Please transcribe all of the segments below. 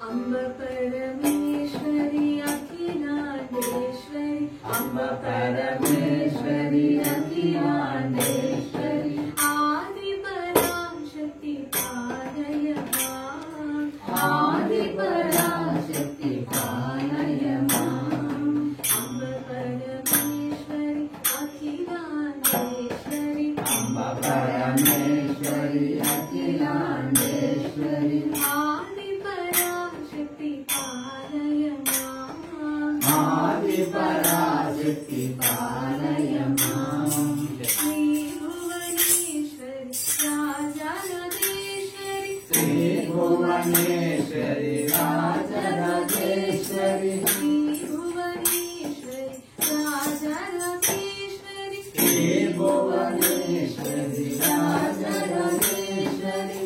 अम्ब परमेश्वरी अखिलांडेश्वरी अम्ब परमेश्वरी अखिलांडेश्वरी आदि पराशक्ति पालय मां आदि पराशक्ति पालय मां अम्ब परमेश्वरी अखिलांडेश्वरी अम्ब परमेश्वरी अखिलांडेश्वरी आदि पराशक्ति पालय मां श्री भुवनेश्वरी राजराजेश्वरी श्री भुवनेश्वरी राजराजेश्वरी श्री भुवनेश्वरी राजराजेश्वरी श्री भुवनेश्वरी राजराजेश्वरी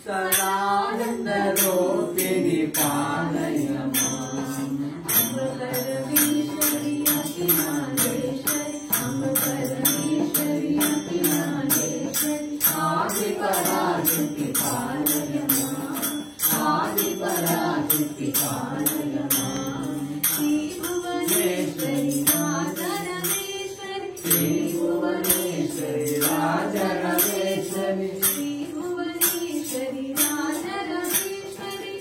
सदानंद रूपिणी पालय मां अम्ब परमेश्वरी अखिलांडेश्वरी अम्ब परमेश्वरी अखिलांडेश्वरी आदि पराशक्ति पालय मां आदि पराशक्ति पालय मां श्री भुवनेश्वरी राजराजेश्वरी श्री भुवनेश्वरी राजराजेश्वरी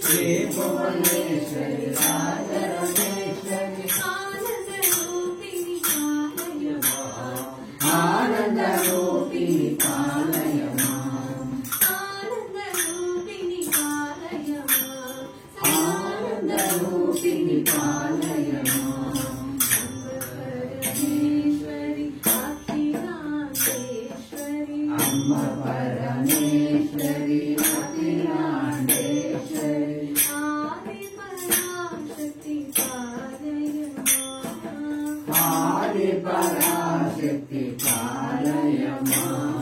श्री भुवनेश्वरी राजराजेश्वरी आनंद रूपिणी पालय मां आनंद रूपिणी पालय मां आनंद रूपिणी पालय मां आनंद रूपिणी पालय मां अम्ब परमेश्वरी अखिलांडेश्वरी आदि पराशक्ति पालय मां